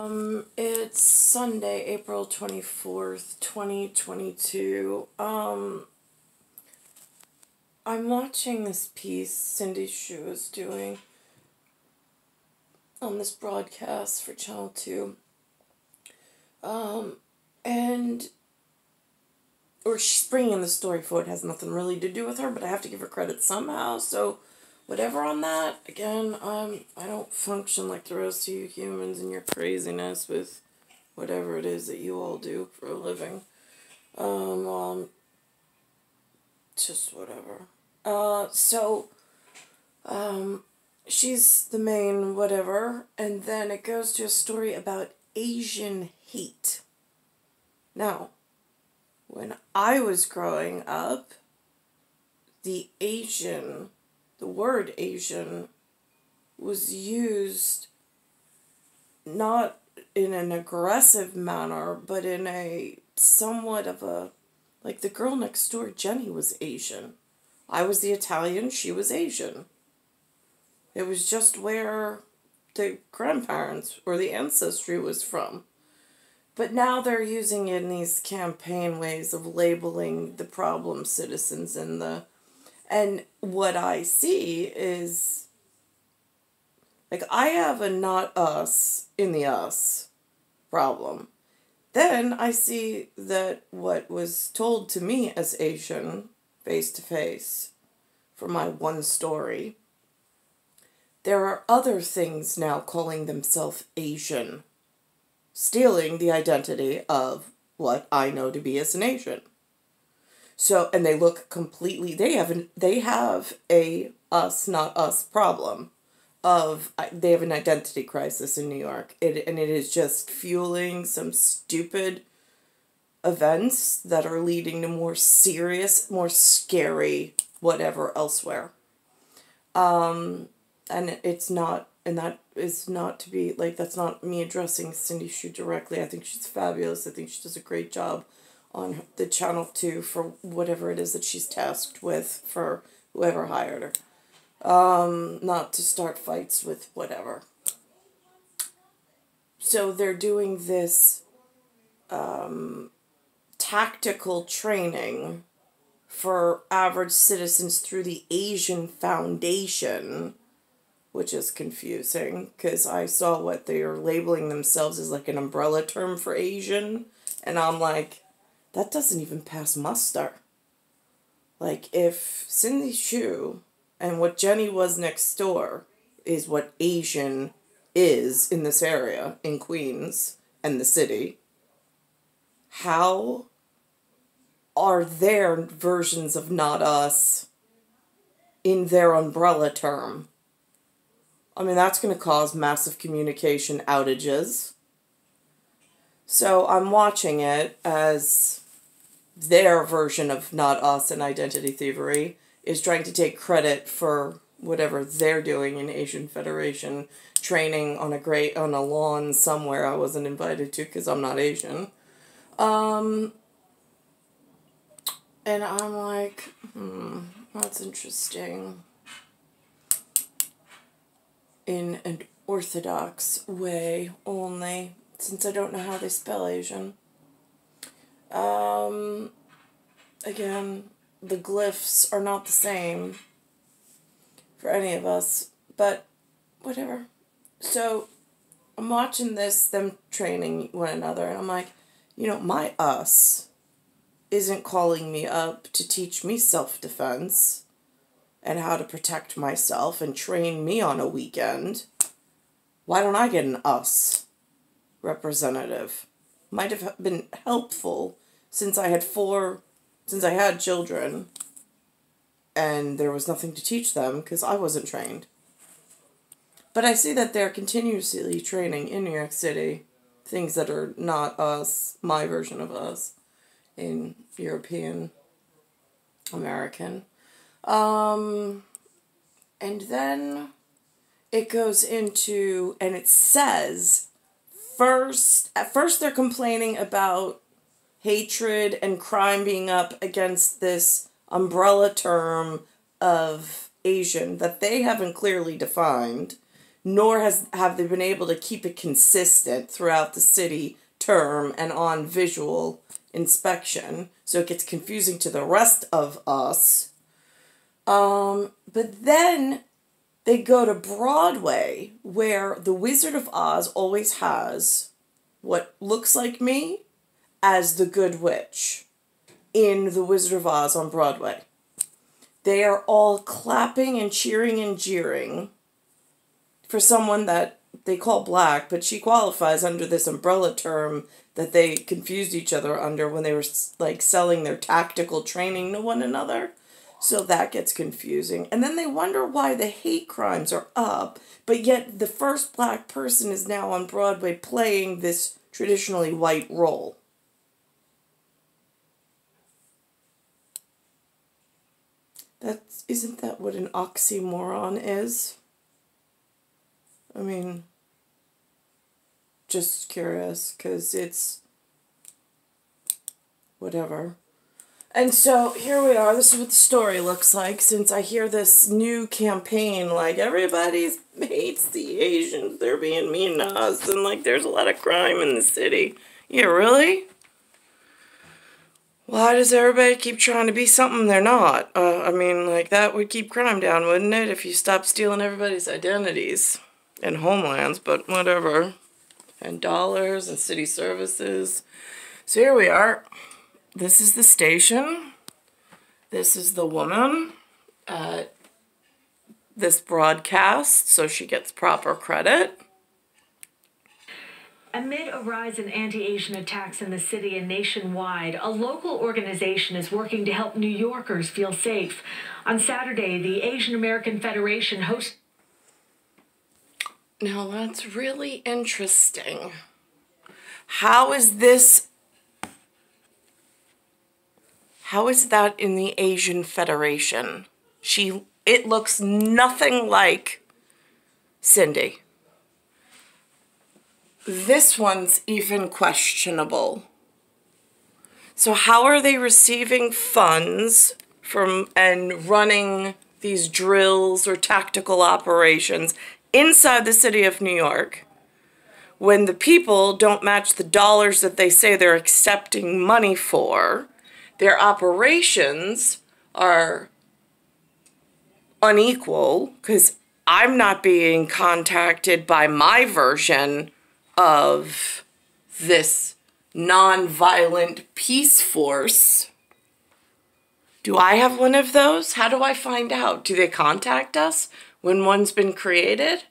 It's Sunday, April 24th, 2022. I'm watching this piece Cindy Shu is doing on this broadcast for Channel 2. And, or she's bringing the story forward. It has nothing really to do with her, but I have to give her credit somehow, so whatever on that. Again, I don't function like the rest of you humans and your craziness with whatever it is that you all do for a living. Just whatever. She's the main whatever, and then it goes to a story about Asian hate. Now, when I was growing up, the word Asian was used not in an aggressive manner, but in a somewhat of a, like the girl next door, Jenny, was Asian. I was the Italian, she was Asian. It was just where the grandparents or the ancestry was from. But now they're using it in these campaign ways of labeling the problem citizens and what I see is, like, I have a not us in the us problem. Then I see that what was told to me as Asian, face to face, for my one story, there are other things now calling themselves Asian, stealing the identity of what I know to be as an Asian. So, and they look completely, they have a us, not us problem they have an identity crisis in New York. And it is just fueling some stupid events that are leading to more serious, more scary, whatever elsewhere. And it's not, and that is not to be, like, that's not me addressing Cindy Shu directly. I think she's fabulous. I think she does a great job on the Channel 2 for whatever it is that she's tasked with for whoever hired her. Not to start fights with whatever. So they're doing this tactical training for average citizens through the Asian Foundation, which is confusing because I saw what they are labeling themselves as, like, an umbrella term for Asian, and I'm like, that doesn't even pass muster. Like, if Cindy Shu and what Jenny was next door is what Asian is in this area, in Queens and the city, how are their versions of not us in their umbrella term? I mean, that's going to cause massive communication outages. So I'm watching it as their version of not us and identity thievery is trying to take credit for whatever they're doing in Asian Federation training on a lawn somewhere I wasn't invited to because I'm not Asian. And I'm like, that's interesting. In an orthodox way only, since I don't know how they spell Asian. Again, the glyphs are not the same for any of us, but whatever. So, I'm watching them training one another, and I'm like, my us isn't calling me up to teach me self-defense and how to protect myself and train me on a weekend. Why don't I get an us representative? Might have been helpful since I had children and there was nothing to teach them because I wasn't trained. But I see that they're continuously training in New York City things that are not us, my version of us, in European American. And then it goes into, and it says, at first they're complaining about hatred and crime being up against this umbrella term of Asian that they haven't clearly defined, nor have they been able to keep it consistent throughout the city term and on visual inspection, so it gets confusing to the rest of us. But then they go to Broadway, where the Wizard of Oz always has what looks like me as the Good Witch in the Wizard of Oz on Broadway. They are all clapping and cheering and jeering for someone that they call Black, but she qualifies under this umbrella term that they confused each other under when they were like selling their tactical training to one another. So that gets confusing. And then they wonder why the hate crimes are up, but yet the first Black person is now on Broadway playing this traditionally white role. Isn't that what an oxymoron is? I mean, just curious, because it's whatever. And so here we are. This is what the story looks like, since I hear this new campaign, like, everybody hates the Asians, they're being mean to us, and like there's a lot of crime in the city. Yeah, really? Why does everybody keep trying to be something they're not? I mean, like, that would keep crime down, wouldn't it, if you stopped stealing everybody's identities and homelands, but whatever. And dollars and city services. So here we are. This is the station. This is the woman at this broadcast, so she gets proper credit. Amid a rise in anti-Asian attacks in the city and nationwide, a local organization is working to help New Yorkers feel safe. On Saturday, the Asian American Federation hosted... Now that's really interesting. How is this... How is that in the Asian Federation? It looks nothing like Cindy. This one's even questionable. So how are they receiving funds from and running these drills or tactical operations inside the city of New York when the people don't match the dollars that they say they're accepting money for? Their operations are unequal because I'm not being contacted by my version of this non-violent peace force. Do I have one of those? How do I find out? Do they contact us when one's been created?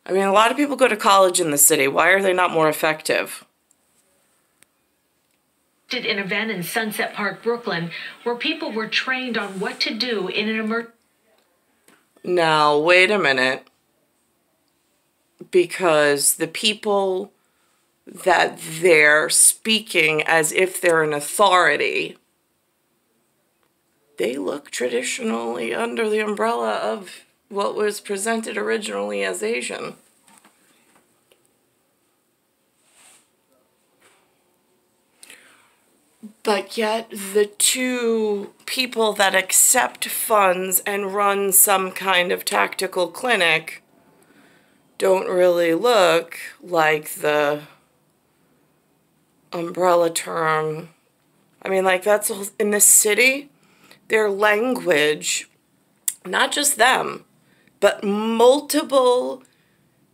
I mean, a lot of people go to college in the city. Why are they not more effective? An event in Sunset Park, Brooklyn, where people were trained on what to do in an emergency. Now, wait a minute. Because the people that they're speaking as if they're an authority, they look traditionally under the umbrella of what was presented originally as Asian. But yet the two people that accept funds and run some kind of tactical clinic don't really look like the umbrella term. I mean, like, that's in this city, their language, not just them, but multiple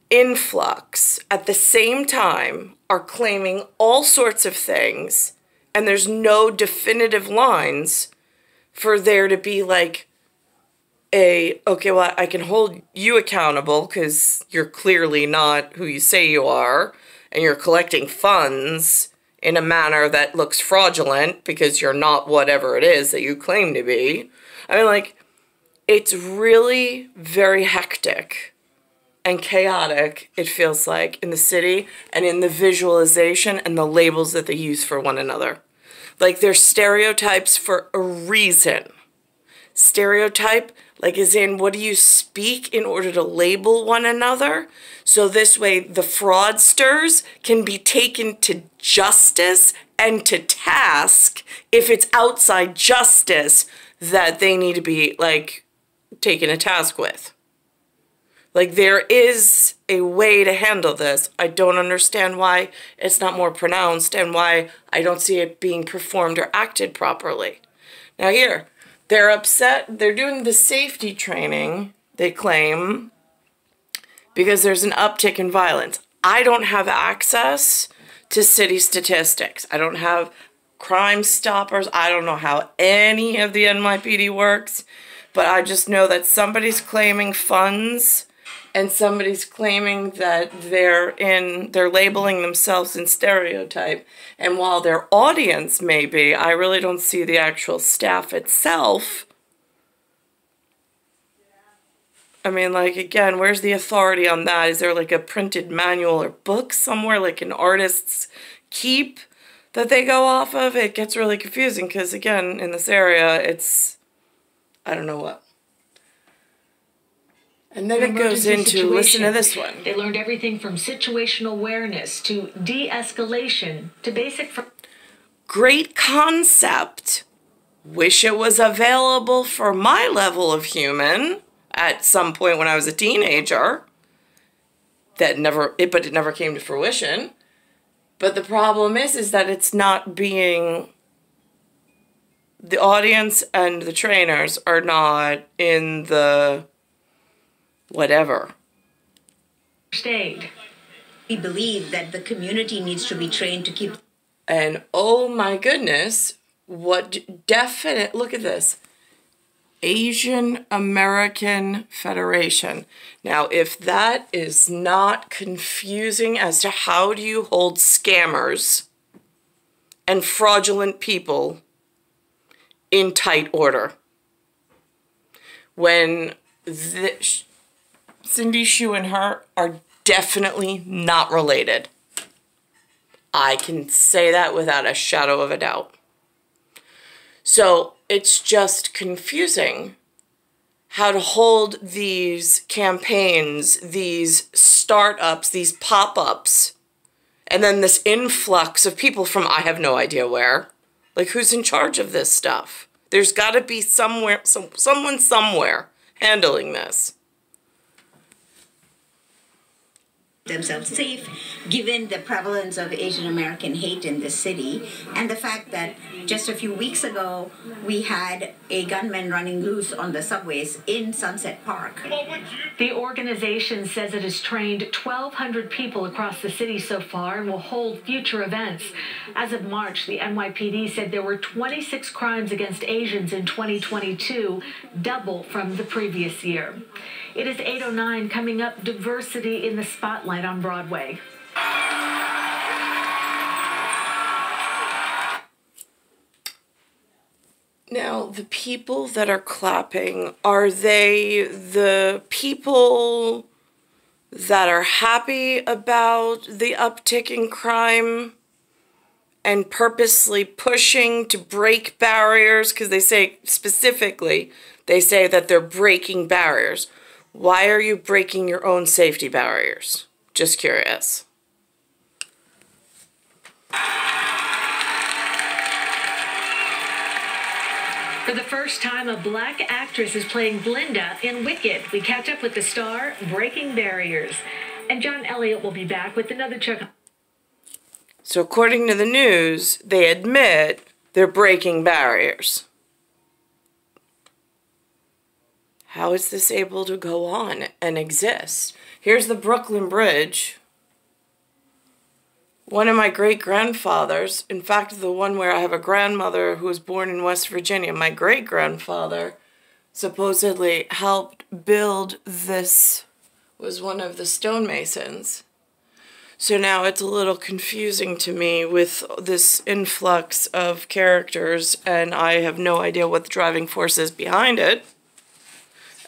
influx at the same time are claiming all sorts of things, and there's no definitive lines for there to be like okay, well, I can hold you accountable because you're clearly not who you say you are, and you're collecting funds in a manner that looks fraudulent because you're not whatever it is that you claim to be. I mean, like, it's really very hectic and chaotic, it feels like, in the city and in the visualization and the labels that they use for one another. Like, they're stereotypes for a reason. Stereotype, like, as in, what do you speak in order to label one another? So this way, the fraudsters can be taken to justice and to task if it's outside justice that they need to be, like, taken to task with. Like, there is a way to handle this. I don't understand why it's not more pronounced and why I don't see it being performed or acted properly. Now here, they're upset. They're doing the safety training, they claim, because there's an uptick in violence. I don't have access to city statistics. I don't have Crime Stoppers. I don't know how any of the NYPD works, but I just know that somebody's claiming funds and somebody's claiming that they're labeling themselves in stereotype. And while their audience may be, I really don't see the actual staff itself. I mean, like, again, where's the authority on that? Is there like a printed manual or book somewhere, like an artist's keep that they go off of? It gets really confusing because, again, in this area, it's, I don't know what. And then it goes into, listen to this one. They learned everything from situational awareness to de-escalation to basic... Great concept. Wish it was available for my level of human at some point when I was a teenager. But it never came to fruition. But the problem is that it's not being... The audience and the trainers are not in the... whatever. Stayed. We believe that the community needs to be trained to keep... And oh my goodness, what definite, look at this. Asian American Federation. Now, if that is not confusing as to how do you hold scammers and fraudulent people in tight order. When Cindy Shu and her are definitely not related. I can say that without a shadow of a doubt. So it's just confusing how to hold these campaigns, these startups, these pop-ups, and then this influx of people from I have no idea where. Like, who's in charge of this stuff? There's got to be someone somewhere handling this. Themselves safe, given the prevalence of Asian American hate in this city, and the fact that just a few weeks ago we had a gunman running loose on the subways in Sunset Park. The organization says it has trained 1,200 people across the city so far and will hold future events. As of March, the NYPD said there were 26 crimes against Asians in 2022, double from the previous year. It is 8:09, coming up, diversity in the spotlight on Broadway. Now, the people that are clapping, are they the people that are happy about the uptick in crime and purposely pushing to break barriers? Because they say, specifically, they say that they're breaking barriers. Why are you breaking your own safety barriers? Just curious. For the first time, a black actress is playing Glinda in Wicked. We catch up with the star, breaking barriers. And John Elliott will be back with another check. So according to the news, they admit they're breaking barriers. How is this able to go on and exist? Here's the Brooklyn Bridge. One of my great-grandfathers, in fact, the one where I have a grandmother who was born in West Virginia, my great-grandfather supposedly helped build this, was one of the stonemasons. So now it's a little confusing to me with this influx of characters, and I have no idea what the driving force is behind it.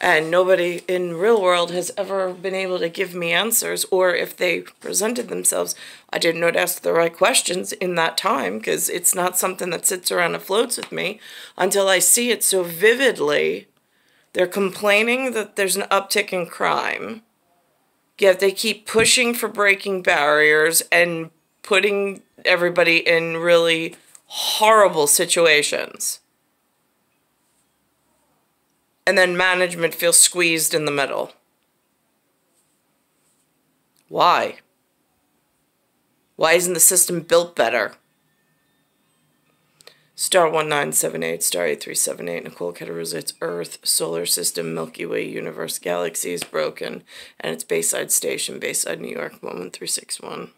And nobody in real world has ever been able to give me answers, or if they presented themselves, I didn't know to ask the right questions in that time, because it's not something that sits around and floats with me until I see it so vividly. They're complaining that there's an uptick in crime, yet they keep pushing for breaking barriers and putting everybody in really horrible situations. And then management feels squeezed in the middle. Why? Why isn't the system built better? Star 1978, Star 8378, Nicole, Cattaruzza, it's Earth, Solar System, Milky Way, Universe, Galaxy is broken, and it's Bayside Station, Bayside, New York, 11361.